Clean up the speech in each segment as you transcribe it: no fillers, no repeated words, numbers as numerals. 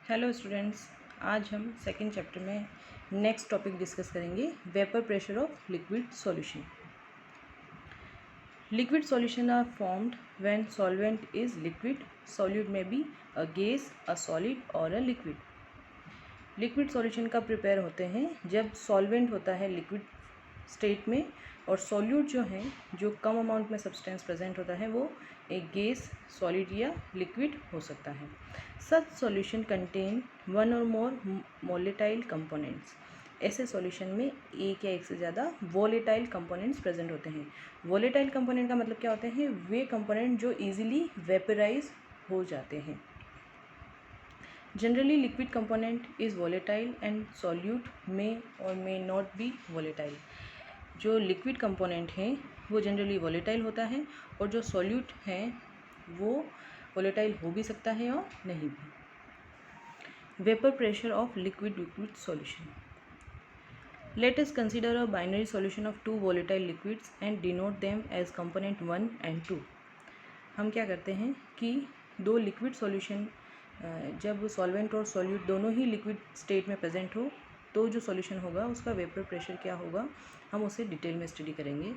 Hello students, आज हम second chapter में नेक्स्ट टॉपिक डिस्कस करेंगे, vapour pressure of liquid solution. Liquid solution are formed when solvent is liquid, solute may be a gas, a solid or a liquid. Liquid solution का prepare होते हैं जब solvent होता है liquid state में और solute जो है, जो कम अमाउंट में सब्सटेंस प्रेजेंट होता है, वो एक गैस, सॉलिड या लिक्विड हो सकता है। सच सॉल्यूशन कंटेन वन और मोर वोलेटाइल कंपोनेंट्स। ऐसे सॉल्यूशन में एक या एक से ज़्यादा वोलेटाइल कंपोनेंट्स प्रेजेंट होते हैं। वोलेटाइल कंपोनेंट का मतलब क्या होते हैं? वे कंपोनेंट जो इजीली वेपराइज हो जाते हैं। Generally liquid component is volatile and solute में और मे नॉट बी वोलेटाइल। जो लिक्विड कंपोनेंट है वो जनरली वोलेटाइल होता है और जो सॉल्यूट है वो वोलेटाइल हो भी सकता है और नहीं भी। Vapour pressure of liquid solution. Let us consider a binary solution of two volatile liquids and denote them as component 1 and 2। हम क्या करते हैं कि दो लिक्विड सॉल्यूशन, जब सॉल्वेंट और सॉल्यूट दोनों ही लिक्विड स्टेट में प्रेजेंट हो तो जो सॉल्यूशन होगा उसका वेपर प्रेशर क्या होगा, हम उसे डिटेल में स्टडी करेंगे।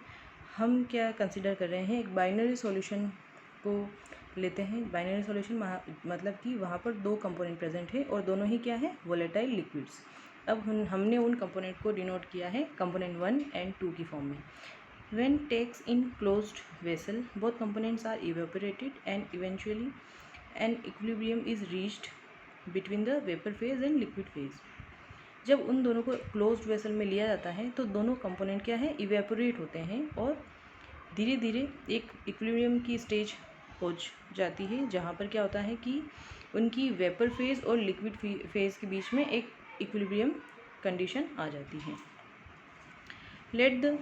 हम क्या कंसिडर कर रहे हैं, एक बाइनरी सॉल्यूशन को लेते हैं। बाइनरी सॉल्यूशन मतलब कि वहाँ पर दो कंपोनेंट प्रेजेंट है और दोनों ही क्या है, वोलेटाइल लिक्विड्स। अब हमने उन कंपोनेंट को डिनोट किया है कंपोनेंट 1 एंड 2 की फॉर्म में। When takes in closed vessel, both components are evaporated and eventually an equilibrium is reached between the vapor phase and liquid phase। जब उन दोनों को क्लोज्ड वेसल में लिया जाता है तो दोनों कंपोनेंट क्या है, इवेपोरेट होते हैं और धीरे धीरे एक इक्विलिब्रियम की स्टेज पहुंच जाती है, जहाँ पर क्या होता है कि उनकी वेपर फेज और लिक्विड फेज के बीच में एक इक्विलिब्रियम कंडीशन आ जाती है। Let the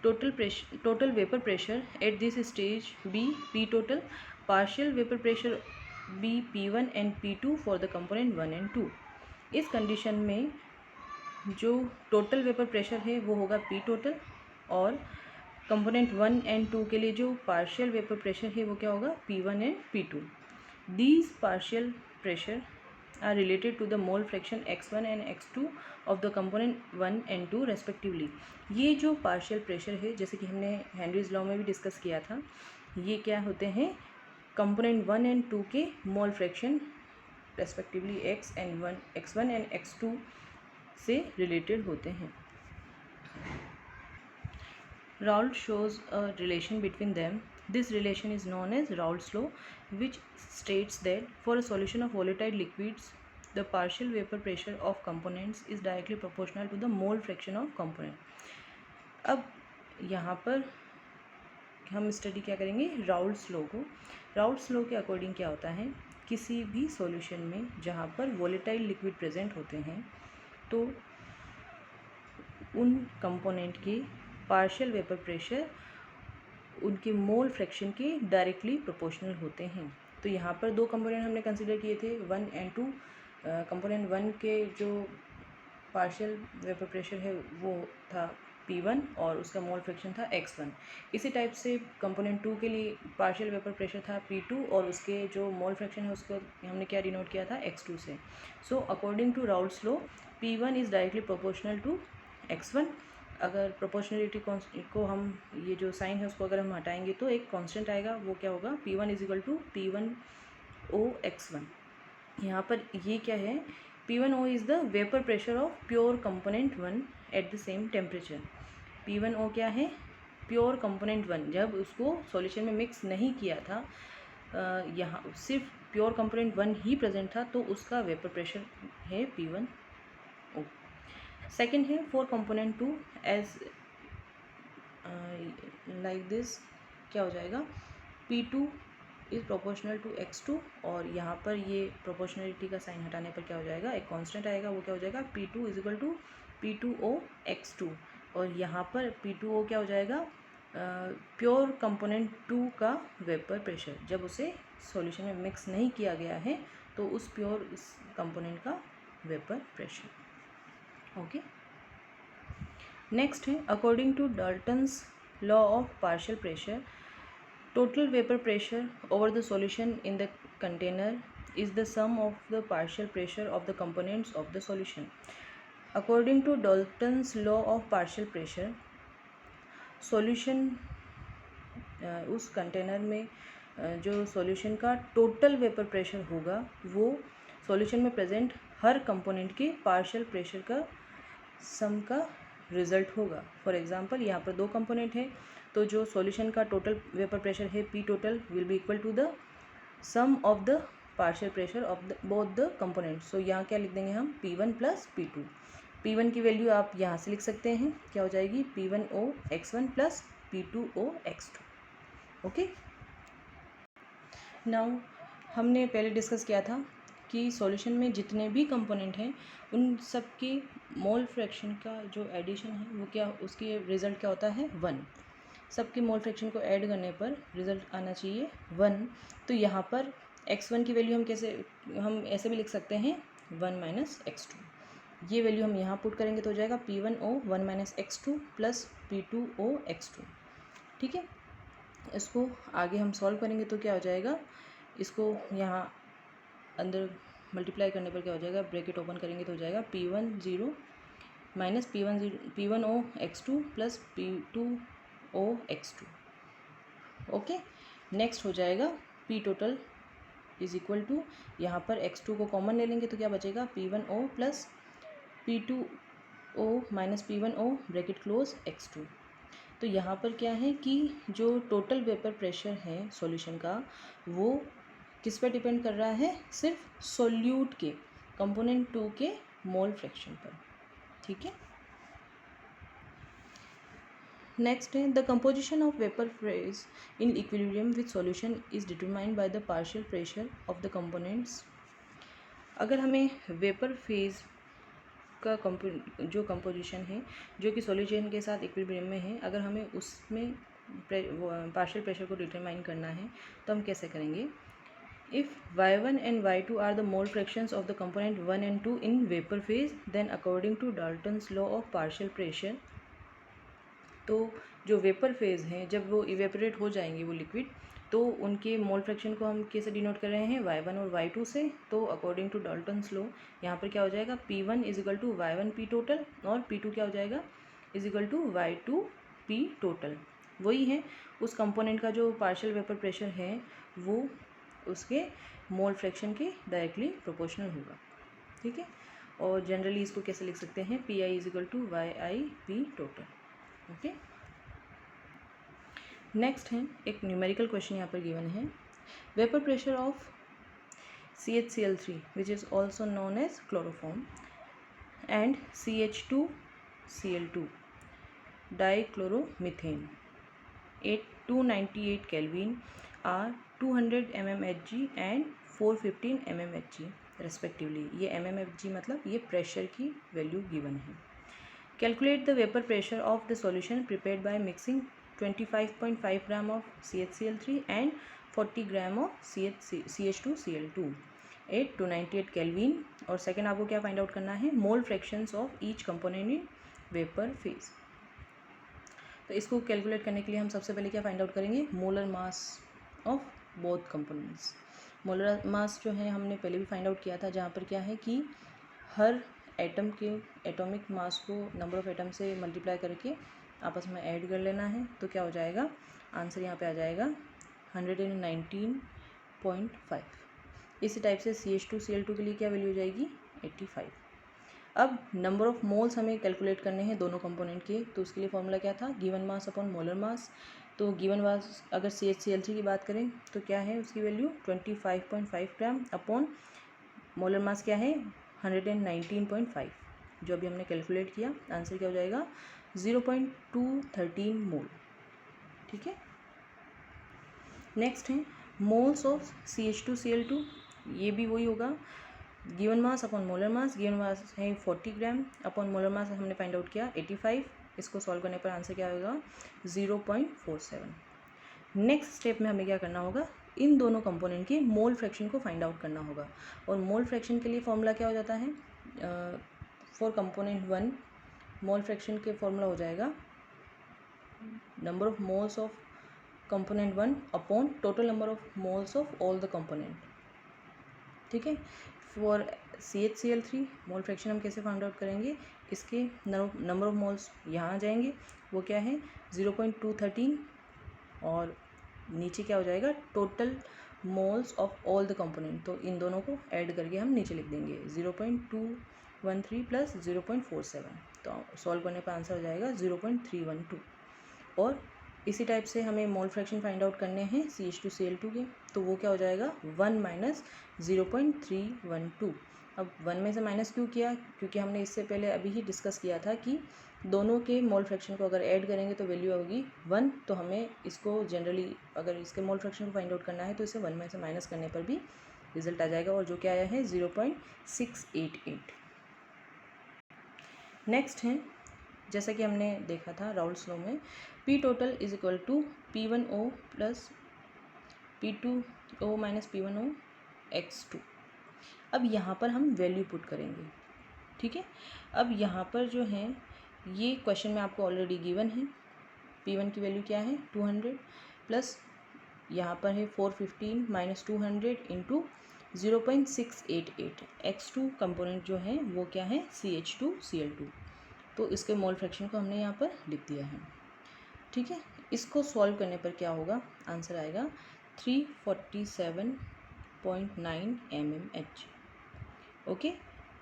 total vapor pressure at this stage be P total, partial vapor pressure be P1 and P2 for the component 1 and 2। इस कंडीशन में जो टोटल वेपर प्रेशर है वो होगा P total और कंपोनेंट 1 एंड 2 के लिए जो पार्शियल वेपर प्रेशर है वो क्या होगा, P1 and P2। These partial pressure are related to the mole fraction x1 and x2 of the component 1 and 2 respectively। ये जो पार्शियल प्रेशर है, जैसे कि हमने हेनरीज लॉ में भी डिस्कस किया था, ये क्या होते हैं, कंपोनेंट 1 एंड 2 के mole fraction respectively x1 and x2 से रिलेटेड होते हैं। Raoult shows a relation between them. This relation is known as Raoult's law, which states that for a solution of volatile liquids, the partial vapor pressure of components is directly proportional to the mole fraction of component। अब यहाँ पर हम study क्या करेंगे, Raoult's law को। Raoult's law के according क्या होता है, किसी भी सॉल्यूशन में जहाँ पर वोलेटाइल लिक्विड प्रेजेंट होते हैं तो उन कंपोनेंट के पार्शियल वेपर प्रेशर उनके मोल फ्रैक्शन के डायरेक्टली प्रोपोर्शनल होते हैं। तो यहाँ पर दो कंपोनेंट हमने कंसिडर किए थे, 1 एंड 2। कंपोनेंट 1 के जो पार्शियल वेपर प्रेशर है वो था P1 और उसका मोल फ्रैक्शन था x1। इसी टाइप से कंपोनेंट 2 के लिए पार्शियल वेपर प्रेशर था P2 और उसके जो मोल फ्रैक्शन है उसको हमने क्या डिनोट किया था, x2 से। So according to Raoult's law, P1 is directly proportional to x1। अगर प्रोपोर्शनलिटी को हम, ये जो साइन है उसको अगर हम हटाएंगे तो एक कांस्टेंट आएगा, वो क्या होगा, P1 is equal to P1O x1। यहाँ पर ये क्या है, P1O is the vapour pressure of pure component 1 at the same temperature. P1O क्या है, प्योर कंपोनेंट 1, जब उसको सॉल्यूशन में मिक्स नहीं किया था, यहाँ सिर्फ प्योर कंपोनेंट 1 ही प्रेजेंट था, तो उसका वेपर प्रेशर है P1O। सेकेंड है for component 2 as like this, क्या हो जाएगा, P2 is proportional to x2 और यहाँ पर ये प्रोपोर्शनलिटी का साइन हटाने पर क्या हो जाएगा, एक कांस्टेंट आएगा, वो क्या हो जाएगा, P2 is equal to P2O x2। और यहाँ पर P2O क्या हो जाएगा, प्योर कंपोनेंट 2 का वेपर प्रेशर, जब उसे सॉल्यूशन में मिक्स नहीं किया गया है तो उस प्योर कंपोनेंट का वेपर प्रेशर। ओके, नेक्स्ट है according to Dalton's law of partial pressure, total vapor pressure over the solution in the container is the sum of the partial pressure of the components of the solution. According to Dalton's law of partial pressure, solution उस container में जो solution का total vapour pressure होगा वो solution में present हर component के partial pressure का सम का रिजल्ट होगा. फॉर एग्जांपल यहाँ पर दो कंपोनेंट है, तो जो सॉल्यूशन का टोटल वेपर प्रेशर है P total will be equal to the sum of the partial pressure of the both the components. So यहाँ क्या लिख देंगे हम P1 प्लस P2. P1 की वैल्यू आप यहाँ से लिख सकते हैं, क्या हो जाएगी P1O x1 plus P2O x2. Okay. Now हमने पहले डिस्कस किया था कि सॉल्यूशन में जितने भी कंपोनेंट हैं उन सब की मोल फ्रैक्शन का जो एडिशन है वो क्या, उसकी रिज़ल्ट क्या होता है 1. सबके मोल फ्रैक्शन को ऐड करने पर रिज़ल्ट आना चाहिए 1. तो यहाँ पर x1 की वैल्यू हम ऐसे भी लिख सकते हैं 1 माइनस x2. ये वैल्यू हम यहाँ पुट करेंगे तो हो जाएगा P1O 1 minus x2 plus P2O x2. ठीक है. इसको आगे हम सॉल्व करेंगे तो क्या हो जाएगा, इसको यहाँ अंदर मल्टीप्लाई करने पर क्या हो जाएगा, ब्रैकेट ओपन करेंगे तो हो जाएगा P10 minus P1O x2 plus P2O x2. Okay. Next हो जाएगा P total is equal to, यहाँ पर x2 को कॉमन ले लेंगे तो क्या बचेगा P1O plus P2O minus P1O bracket close x2. तो यहाँ पर क्या है कि जो टोटल वेपर प्रेशर है सॉल्यूशन का वो किस पर डिपेंड कर रहा है, सिर्फ सोल्यूट के कंपोनेंट 2 के मोल फ्रैक्शन पर. ठीक है. नेक्स्ट है the composition of vapour phase in equilibrium with solution is determined by the partial pressure of the components. अगर हमें वेपर फेज का जो कंपोजिशन है जो कि सॉल्यूशन के साथ इक्विलिब्रियम में है, अगर हमें उसमें पार्शियल प्रेशर को डिटरमाइन करना है तो हम कैसे करेंगे. If y1 and y2 are the mole fractions of the component 1 and 2 in vapor phase, then according to Dalton's law of partial pressure, तो जो वेपर फेज हैं जब वो इवेपोरेट हो जाएंगे वो लिक्विड, तो उनके मोल फ्रैक्शन को हम कैसे डिनोट कर रहे हैं y1 और y2 से. तो अकॉर्डिंग टू डाल्टन्स लॉ यहाँ पर क्या हो जाएगा P1 is equal to y1 P total और P2 क्या हो जाएगा is equal to y2 P total. वही है उस कंपोनेंट का जो पार्शियल वेपर प्रेशर है वो उसके मोल फ्रैक्शन के डायरेक्टली प्रोपोर्शनल होगा. ठीक है. और जनरली इसको कैसे लिख सकते हैं Pi is equal to y1 P total. Okay. Next है एक न्यूमेरिकल क्वेश्चन यहाँ पर गिवन है. Vapour pressure of CHCl3 which is also known as chloroform and CH2Cl2 dichloromethane 298 Kelvin are 200 mmHg and 415 mmHg respectively. ये mmHg मतलब ये प्रेशर की वैल्यू गिवन है. Calculate the vapour pressure of the solution prepared by mixing 25.5 gram of CHCl3 and 40 gram of CH2Cl2 eight 298 Kelvin. और second आपको क्या find out करना है, mole fractions of each component in vapour phase. तो इसको calculate करने के लिए हम सबसे पहले क्या फाइंड आउट करेंगे, molar mass of both components. Molar mass जो है हमने पहले भी फाइंड आउट किया था, जहाँ पर क्या है कि हर एटम के एटॉमिक मास को नंबर ऑफ एटम से मल्टीप्लाई करके आपस में ऐड कर लेना है. तो क्या हो जाएगा, आंसर यहाँ पे आ जाएगा 119.5. इसी टाइप से CH2Cl2 के लिए क्या वैल्यू हो जाएगी 85. अब नंबर ऑफ मोल्स हमें कैलकुलेट करने हैं दोनों कंपोनेंट के, तो उसके लिए फॉर्मूला क्या था, given mass upon molar mass. तो गिवन मास अगर CHCl3 की बात करें तो क्या है उसकी वैल्यू 25.5 ग्राम अपॉन मोलर मास क्या है 119.5, जो अभी हमने कैलकुलेट किया. आंसर क्या हो जाएगा 0.213 मोल. ठीक है. नेक्स्ट है मोल्स ऑफ CH2Cl2. ये भी वही होगा, given mass upon molar mass. Given mass है 40 ग्राम अपॉन मोलर मास हमने फाइंड आउट किया 85. इसको सॉल्व करने पर आंसर क्या होगा 0.47. नेक्स्ट स्टेप में हमें क्या करना होगा, इन दोनों कंपोनेंट के मोल फ्रैक्शन को फाइंड आउट करना होगा. और मोल फ्रैक्शन के लिए फॉर्मूला क्या हो जाता है, फॉर कंपोनेंट 1 मोल फ्रैक्शन के फॉर्मूला हो जाएगा number of moles of component 1 upon total number of moles of all the component. ठीक है। फॉर CHCl3 मोल फ्रैक्शन हम कैसे फाइंड आउट करेंगे, इसके नंबर ऑफ मोल्स यहाँ आ जाएंगे, वो क्या है 0.213, और नीचे क्या हो जाएगा total moles of all the component, तो इन दोनों को ऐड करके हम नीचे लिख देंगे 0.213 प्लस 0.47, तो सॉल्व करने पर आंसर हो जाएगा 0.312। और इसी टाइप से हमें मोल फ्रैक्शन फाइंड आउट करने हैं CH2Cl2 के, तो वो क्या हो जाएगा 1 माइनस 0.312। अब 1 में से माइनस क्यों किया, क्योंकि हमने इससे पहले अभी ही डिस्कस किया था कि दोनों के मोल फ्रैक्शन को अगर ऐड करेंगे तो वैल्यू होगी 1, तो हमें इसको जनरली अगर इसके मोल फ्रैक्शन को फाइंड आउट करना है तो इसे 1 में से माइनस करने पर भी रिजल्ट आ जाएगा, और जो क्या आया है 0.688। नेक्स्ट है, जैसा कि हमने देखा था राउल्स लॉ में, P total is equal to P1O plus P2O minus P1O x2। अब यहाँ पर हम वैल्यू पुट करेंगे, ठीक है। अब यहाँ पर जो है ये क्वेश्चन में आपको ऑलरेडी गिवन है, P1 की वैल्यू क्या है 200 प्लस यहाँ पर है 415 माइनस 200 इंटू 0.688। x2 कंपोनेंट जो है वो क्या है CH2Cl2, तो इसके मोल फ्रैक्शन को हमने यहाँ पर लिख दिया है, ठीक है। इसको सॉल्व करने पर क्या होगा, आंसर आएगा 347.9 mmH। ओके,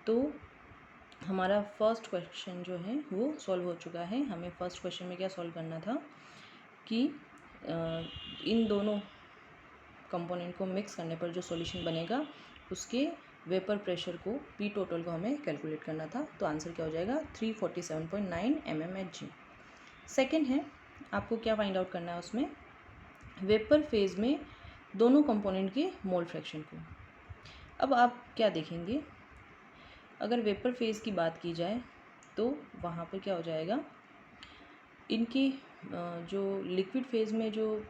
तो हमारा फर्स्ट क्वेश्चन जो है वो सॉल्व हो चुका है। हमें फर्स्ट क्वेश्चन में क्या सॉल्व करना था कि इन दोनों कंपोनेंट को मिक्स करने पर जो सॉल्यूशन बनेगा उसके वेपर प्रेशर को P टोटल को हमें कैलकुलेट करना था, तो आंसर क्या हो जाएगा 347.9 mmHg। सेकेंड है, आपको क्या फाइंड आउट करना है उसमें, वेपर फेज में दोनों कंपोनेंट के मोल फ्रैक्शन को। अब आप क्या देखेंगे, अगर वेपर फेज की बात की जाए तो वहाँ पर क्या हो जाएगा, इनकी जो लिक्विड फेज में जो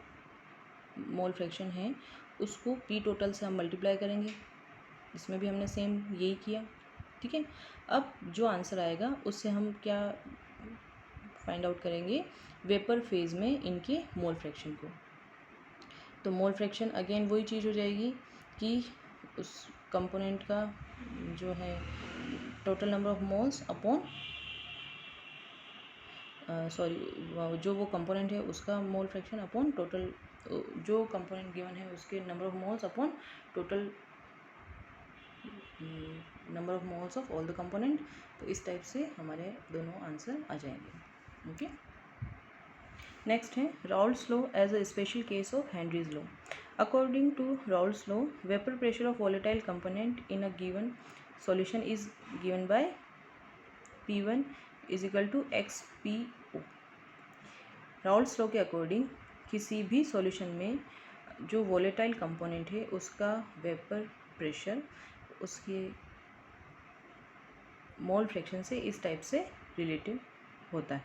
मोल फ्रैक्शन है उसको P टोटल से हम मल्टीप्लाई करेंगे, इसमें भी हमने सेम यही किया, ठीक है। अब जो आंसर आएगा उससे हम क्या फाइंड आउट करेंगे, वेपर फेज में इनके मोल फ्रैक्शन को। तो मोल फ्रैक्शन अगेन वही चीज़ हो जाएगी कि उस कंपोनेंट का जो है total number of moles upon जो वो कंपोनेंट है उसका मोल फ्रैक्शन अपॉन टोटल, जो कंपोनेंट गिवन है उसके number of moles upon total number of moles of all the component. तो इस टाइप से हमारे दोनों आंसर आ जाएंगे, ओके। नेक्स्ट है Raoult's law as a special case of Henry's law. According to Raoult's law, vapour pressure of volatile component in a given solution is given by P1 is equal to XPO। Raoult's law के according किसी भी solution में जो volatile component है उसका vapour pressure उसके mole fraction से इस टाइप से रिलेटिव होता है।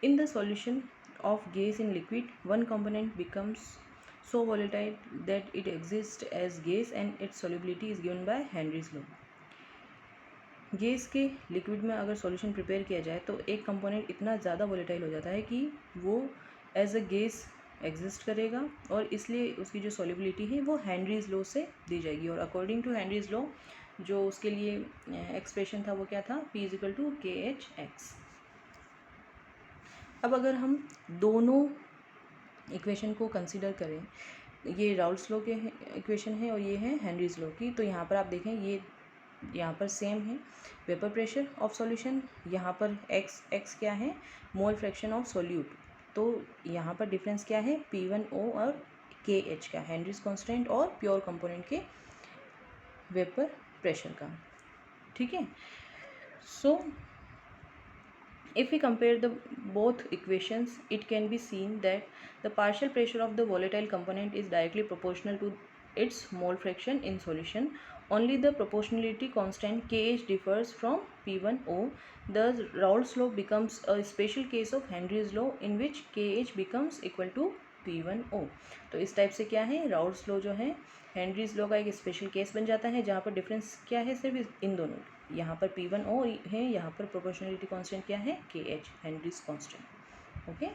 In the solution of gas in liquid, one component becomes so volatile that it exists as gas and its solubility is given by Henry's law। Gas के liquid में अगर solution prepare किया जाए तो एक कंपोनेंट इतना ज़्यादा वोलेटाइल हो जाता है कि वो एज अ गैस एग्जिस्ट करेगा, और इसलिए उसकी जो सॉल्युबिलिटी है वो हेनरीज लॉ से दी जाएगी। और अकॉर्डिंग टू हेनरीज लॉ जो उसके लिए एक्सप्रेशन था वो क्या था, P is equal to KHX। अब अगर हम दोनों इक्वेशन को कंसीडर करें, ये राउल्स लॉ के इक्वेशन है और ये है हेनरीज लॉ की, तो यहाँ पर आप देखें ये यहाँ पर सेम है वेपर प्रेशर ऑफ सॉल्यूशन, यहाँ पर x क्या है मोल फ्रैक्शन ऑफ सॉल्यूट, तो यहाँ पर डिफरेंस क्या है P1O और KH का, हेनरीज कांस्टेंट और प्योर कंपोनेंट के वेपर प्रेशर का, ठीक है। सो if we compare the both equations, it can be seen that the partial pressure of the volatile component is directly proportional to its mole fraction in solution. Only the proportionality constant KH differs from P1O. Thus, Raoult's law becomes a special case of Henry's law in which KH becomes equal to P1O. तो इस type से क्या है, Raoult's law जो है Henry's law का एक special case बन जाता है, जहाँ पर डिफरेंस क्या है सिर्फ इन दोनों, यहाँ पर P1O है, यहाँ पर प्रोपोर्शनलिटी कांस्टेंट क्या है KH, हेनरीज कांस्टेंट, ओके।